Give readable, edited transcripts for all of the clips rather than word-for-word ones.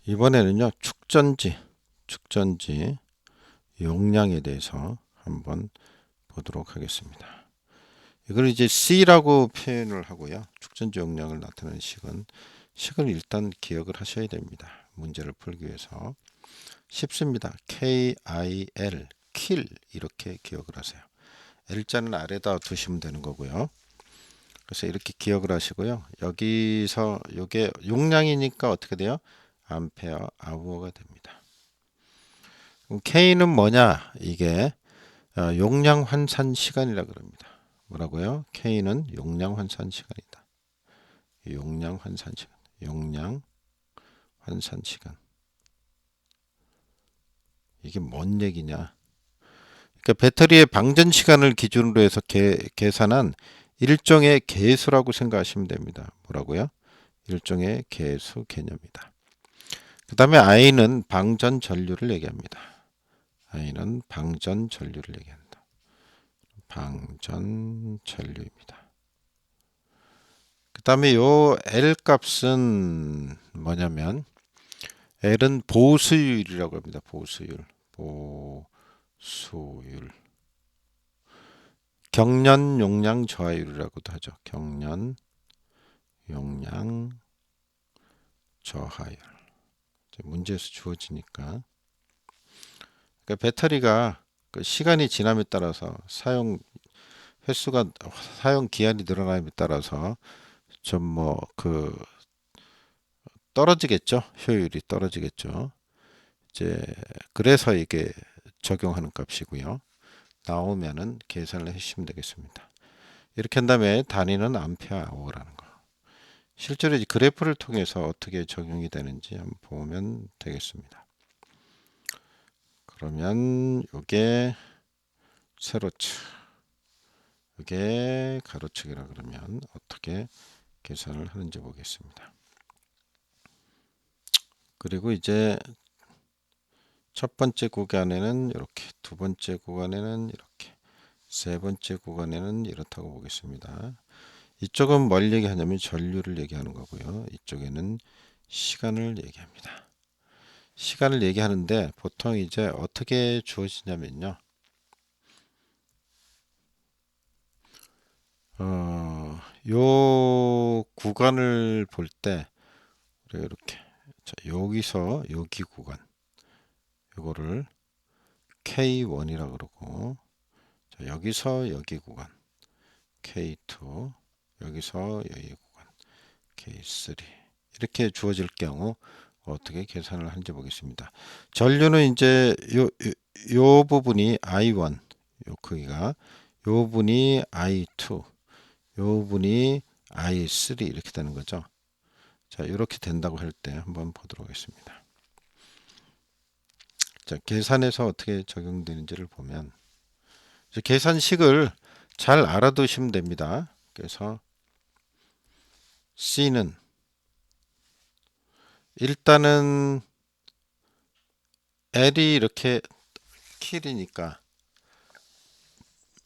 이번에는요, 축전지 용량에 대해서 한번 보도록 하겠습니다. 이걸 이제 C라고 표현을 하고요. 축전지 용량을 나타내는 식은 일단 기억을 하셔야 됩니다. 문제를 풀기 위해서. 쉽습니다. KIL, 킬 이렇게 기억을 하세요. L자는 아래다 두시면 되는 거고요. 그래서 이렇게 기억을 하시고요. 여기서 이게 용량이니까 어떻게 돼요? 암페어 아우어가 됩니다. 그럼 K는 뭐냐? 이게 용량 환산 시간이라 그럽니다. 뭐라고요? K는 용량 환산 시간이다. 용량 환산 시간. 용량 환산 시간. 이게 뭔 얘기냐? 그러니까 배터리의 방전 시간을 기준으로 해서 계산한 일종의 계수라고 생각하시면 됩니다. 뭐라고요? 일종의 계수 개념이다. 그 다음에 I는 방전 전류를 얘기합니다. I는 방전 전류를 얘기한다. 방전 전류입니다. 그 다음에 요 L 값은 뭐냐면 L은 보수율이라고 합니다. 보수율. 경련 용량 저하율이라고도 하죠. 경련 용량 저하율. 문제에서 주어지니까. 그러니까 배터리가 그 시간이 지남에 따라서 사용 횟수가 사용 기한이 늘어남에 따라서 좀 떨어지겠죠. 효율이 떨어지겠죠. 이제 그래서 이게 적용하는 값이고요. 나오면은 계산을 해주시면 되겠습니다. 이렇게 한 다음에 단위는 암페어 아워라는 거. 실제로 이 그래프를 통해서 어떻게 적용이 되는지 한번 보면 되겠습니다. 그러면 이게 세로축, 이게 가로축이라 그러면 어떻게 계산을 하는지 보겠습니다. 그리고 이제 첫 번째 구간에는 이렇게, 두 번째 구간에는 이렇게, 세 번째 구간에는 이렇다고 보겠습니다. 이쪽은 뭘 얘기하냐면 전류를 얘기하는 거고요. 이쪽에는 시간을 얘기합니다. 시간을 얘기하는데 보통 이제 어떻게 주어지냐면요. 요 구간을 볼 때 이렇게, 자, 여기서 여기 구간, 요거를 K1이라고 그러고, 자, 여기서 여기 구간 K2, 여기서 여기 구간 K3 이렇게 주어질 경우 어떻게 계산을 하는지 보겠습니다. 전류는 이제 요 부분이 I1, 요 크기가, 요 부분이 I2, 요 부분이 I3 이렇게 되는 거죠. 자, 이렇게 된다고 할 때 한번 보도록 하겠습니다. 자, 계산에서 어떻게 적용되는지를 보면 계산식을 잘 알아두시면 됩니다. 그래서 C는 일단은 L이 이렇게 킬이니까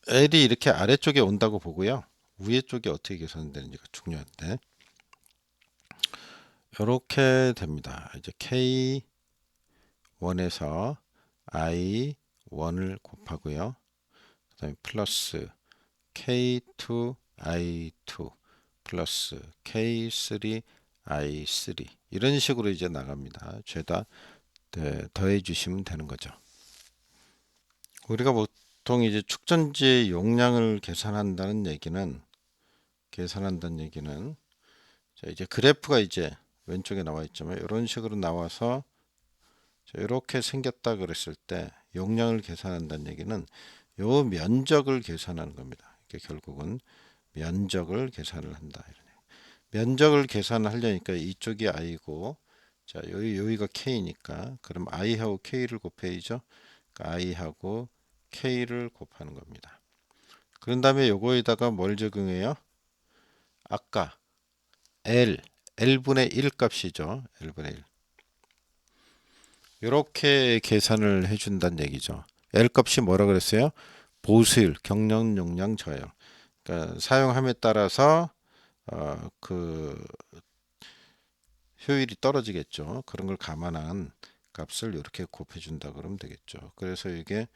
L이 이렇게 아래쪽에 온다고 보고요. 위에 쪽이 어떻게 계산되는지가 중요한데 이렇게 됩니다. 이제 K1에서 I1을 곱하고요. 그 다음에 플러스 K2 I2 플러스 K3 I3 이런 식으로 이제 나갑니다. 죄다 더해 주시면 되는 거죠. 우리가 보통 이제 축전지의 용량을 계산한다는 얘기는 자, 이제 그래프가 이제 왼쪽에 나와 있지만 이런 식으로 나와서 이렇게 생겼다 그랬을 때 용량을 계산한다는 얘기는 요 면적을 계산하는 겁니다. 이게 결국은 면적을 계산을 한다. 면적을 계산하려니까 이쪽이 i고, 자, 여기가 k니까 그럼 i하고 k를 곱해야죠. 그러니까 i하고 k를 곱하는 겁니다. 그런 다음에 요거에다가 뭘 적용해요? 아까 L분의 1 값이죠. L분의 1. 이렇게 계산을 해준다는 얘기죠. L 값이 뭐라 그랬어요? 보수율, 경련 용량 저하율. 그러니까 사용함에 따라서 그 효율이 떨어지겠죠. 그런 걸 감안한 값을 이렇게 곱해 준다 그러면 되겠죠. 그래서 이게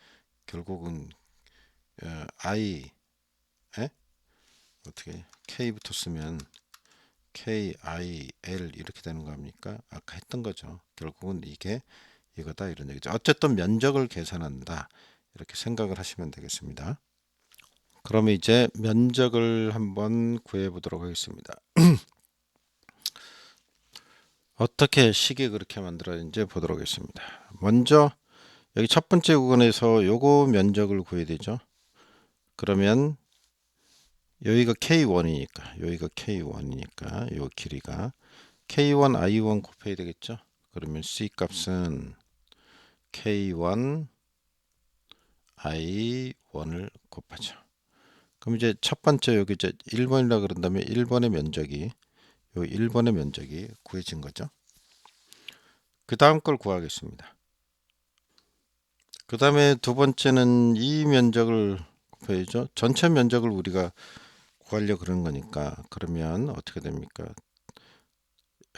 결국은 i 어떻게 k부터 쓰면 KIL 이렇게 되는 거 아닙니까? 아까 했던 거죠. 결국은 이게 이거다 이런 얘기죠. 어쨌든 면적을 계산한다 이렇게 생각을 하시면 되겠습니다. 그러면 이제 면적을 한번 구해 보도록 하겠습니다. 어떻게 식이 그렇게 만들어지는지 보도록 하겠습니다. 먼저 여기 첫 번째 구간에서 요거 면적을 구해야 되죠. 그러면 여기가 K1이니까 여기가 K1이니까 요 길이가 K1 I1 곱해야 되겠죠. 그러면 C 값은 K1 I1을 곱하죠. 그럼 이제 첫 번째 여기 이제 1번이라 그런 다음에 1번의 면적이 요 1번의 면적이 구해진 거죠. 그 다음 걸 구하겠습니다. 그 다음에 두 번째는 이 면적을 곱해야죠. 전체 면적을 우리가 구하려고 그러는 거니까 그러면 어떻게 됩니까?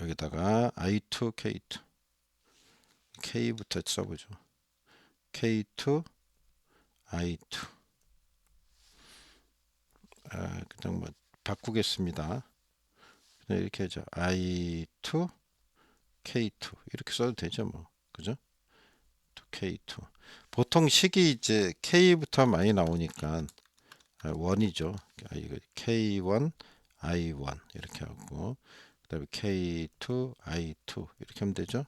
여기다가 I2 K2 K부터 써보죠. K2 I2 그냥 뭐 바꾸겠습니다. 그냥 이렇게 하죠. I2 K2 이렇게 써도 되죠, 뭐. 그죠? K2. 보통 식이 이제 K부터 많이 나오니까 원이죠. 이거 K1 I1 이렇게 하고 그다음에 K2 I2 이렇게 하면 되죠.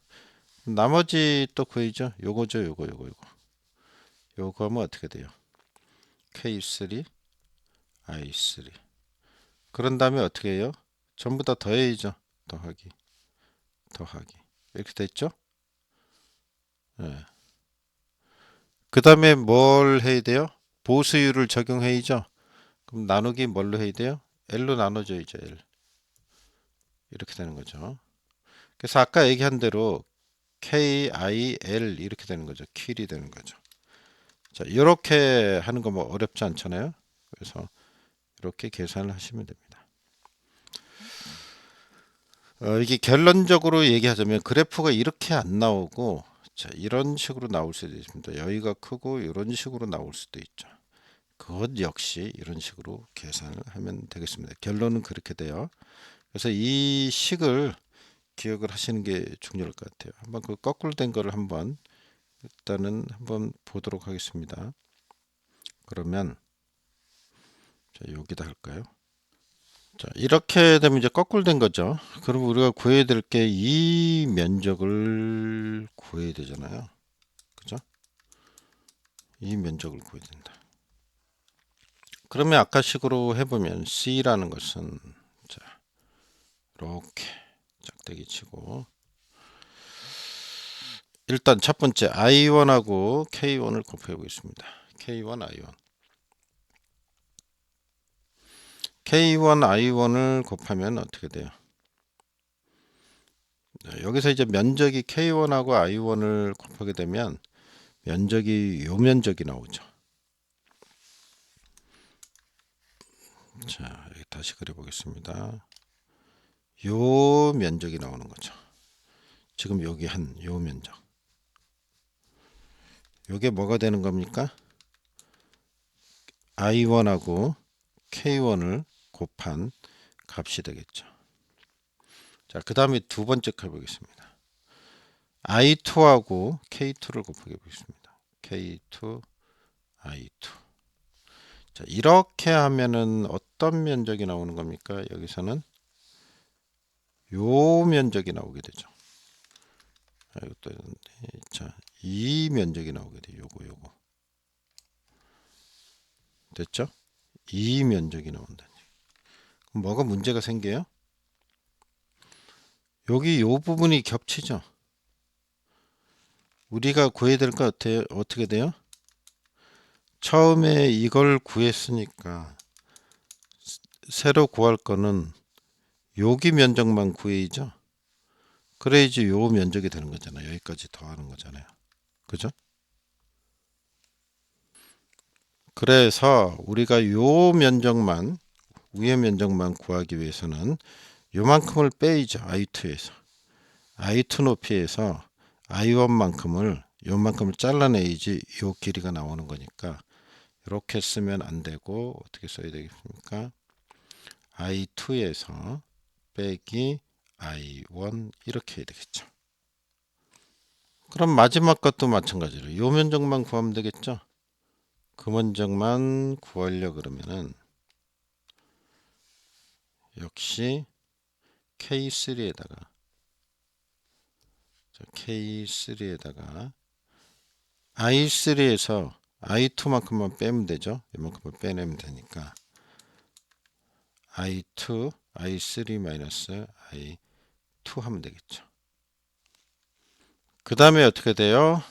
나머지 또 구해죠. 요거죠, 요거. 요거 하면 어떻게 돼요? K3 I3. 그런 다음에 어떻게 해요? 전부 다 더해야죠. 더하기. 이렇게 됐죠? 네. 그 다음에 뭘 해야 돼요? 보수율을 적용해야죠. 그럼 나누기 뭘로 해야 돼요? L로 나눠줘야죠. L. 이렇게 되는 거죠. 그래서 아까 얘기한 대로 KIL 이렇게 되는 거죠. 킬이 되는 거죠. 자, 이렇게 하는 거 뭐 어렵지 않잖아요. 그래서 이렇게 계산을 하시면 됩니다. 이게 결론적으로 얘기하자면 그래프가 이렇게 안 나오고 자, 이런 식으로 나올 수도 있습니다. 여기가 크고 이런 식으로 나올 수도 있죠. 그것 역시 이런 식으로 계산을 하면 되겠습니다. 결론은 그렇게 돼요. 그래서 이 식을 기억을 하시는 게 중요할 것 같아요. 한번 그 거꾸로 된 거를 한번 일단은 한번 보도록 하겠습니다. 그러면 자, 여기다 할까요? 자, 이렇게 되면 이제 거꾸로 된 거죠. 그럼 우리가 구해야 될 게 이 면적을 구해야 되잖아요. 그죠? 이 면적을 구해야 된다. 그러면 아까 식으로 해보면 C라는 것은 자, 이렇게 짝대기 치고 일단 첫 번째 I1하고 K1을 곱해 보겠습니다. K1 I1 K1 I1을 곱하면 어떻게 돼요? 여기서 이제 면적이 K1하고 I1을 곱하게 되면 면적이 요 면적이 나오죠. 자, 여기 다시 그려 보겠습니다. 요 면적이 나오는 거죠. 지금 여기 한 요 면적. 요게 뭐가 되는 겁니까? I1하고 K1을 곱한 값이 되겠죠. 자, 그 다음에 두 번째 해 보겠습니다. I2하고 K2를 곱하게 보겠습니다. K2, I2. 자, 이렇게 하면은 어떤 면적이 나오는 겁니까? 여기서는 요 면적이 나오게 되죠. 이것도 자, 이 면적이 나오게 돼요. 요거. 됐죠? 이 면적이 나온다. 그럼 뭐가 문제가 생겨요? 여기 요 부분이 겹치죠. 우리가 구해야 될 거 어떻게 돼요? 처음에 이걸 구했으니까 새로 구할 거는 여기 면적만 구해야죠. 그래야지 요 면적이 되는 거잖아요. 여기까지 더하는 거잖아요. 그죠? 그래서 우리가 요 면적만 위의 면적만 구하기 위해서는 요만큼을 빼야죠. I2에서. I2 높이에서 I1만큼을 요만큼을 잘라내야지 요 길이가 나오는 거니까 이렇게 쓰면 안 되고 어떻게 써야 되겠습니까? I2에서 빼기 I1 이렇게 해야 되겠죠. 그럼 마지막 것도 마찬가지로 요 면적만 구하면 되겠죠. 그 면적만 구하려 그러면은 역시 K3에다가 I3에서 I2만큼만 빼면 되죠. 이만큼을 빼내면 되니까 I2, I3 마이너스 I2 하면 되겠죠. 그 다음에 어떻게 돼요?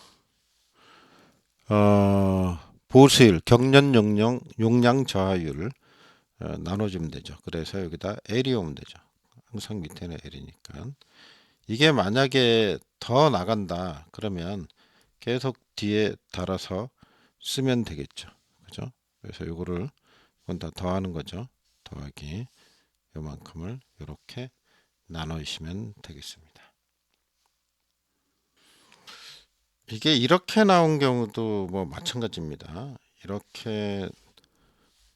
보수율, 경련 용량 저하율을 나눠주면 되죠. 그래서 여기다 L이 오면 되죠. 항상 밑에는 L이니까. 이게 만약에 더 나간다 그러면 계속 뒤에 달아서 쓰면 되겠죠. 그죠? 그래서 요거를 이건 다 더하는 거죠. 더하기 요만큼을 이렇게 나누시면 되겠습니다. 이게 이렇게 나온 경우도 뭐 마찬가지입니다. 이렇게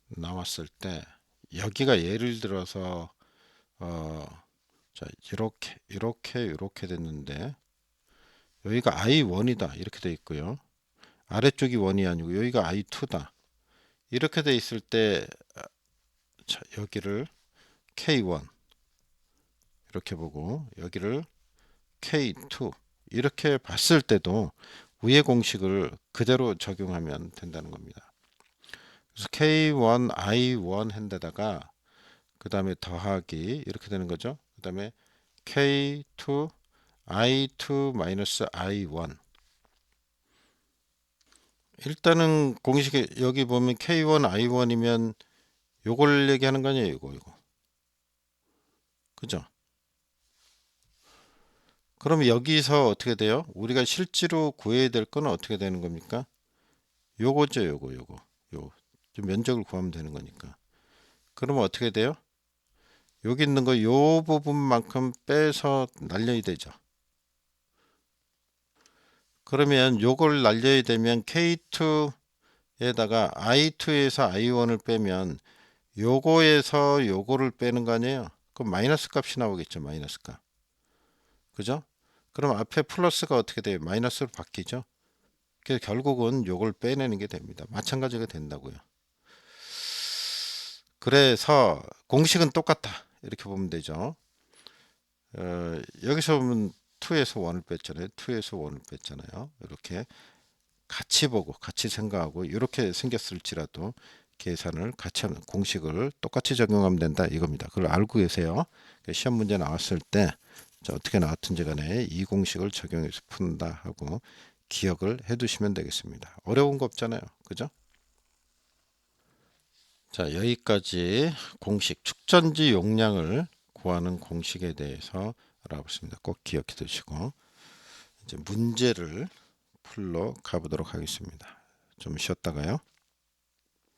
나왔을 때 여기가 예를 들어서 자 이렇게 됐는데 여기가 I1이다 이렇게 돼 있고요. 아래쪽이 1이 아니고 여기가 I2다 이렇게 돼 있을 때 자, 여기를 K1 이렇게 보고 여기를 K2 이렇게 봤을 때도 위의 공식을 그대로 적용하면 된다는 겁니다. 그래서 K1 I1 한데다가 그 다음에 더하기 이렇게 되는 거죠. 그 다음에 K2 I2 마이너스 I1 일단은 공식에 여기 보면 K1 I1이면 요걸 얘기하는 거 아니에요. 이거 그죠? 그럼 여기서 어떻게 돼요? 우리가 실제로 구해야 될 거는 어떻게 되는 겁니까? 요거죠. 요거 요 면적을 구하면 되는 거니까. 그러면 어떻게 돼요? 여기 있는 거 요 부분만큼 빼서 날려야 되죠. 그러면 요걸 날려야 되면 K2에다가 I2에서 I1을 빼면 요거에서 요거를 빼는 거 아니에요? 그럼 마이너스 값이 나오겠죠. 마이너스 값. 그죠? 그럼 앞에 플러스가 어떻게 돼요? 마이너스로 바뀌죠. 그래서 결국은 요걸 빼내는 게 됩니다. 마찬가지가 된다고요. 그래서 공식은 똑같다. 이렇게 보면 되죠. 여기서 보면 2에서 1을 뺐잖아요. 2에서 1을 뺐잖아요. 이렇게 같이 보고 같이 생각하고 이렇게 생겼을지라도 계산을 같이 하면 공식을 똑같이 적용하면 된다 이겁니다. 그걸 알고 계세요. 시험 문제 나왔을 때 어떻게 나왔든지 간에 이 공식을 적용해서 푼다 하고 기억을 해 두시면 되겠습니다. 어려운 거 없잖아요. 그죠? 자, 여기까지 공식 축전지 용량을 구하는 공식에 대해서 알아봤습니다. 꼭 기억해 두시고 이제 문제를 풀러 가보도록 하겠습니다. 좀 쉬었다가요.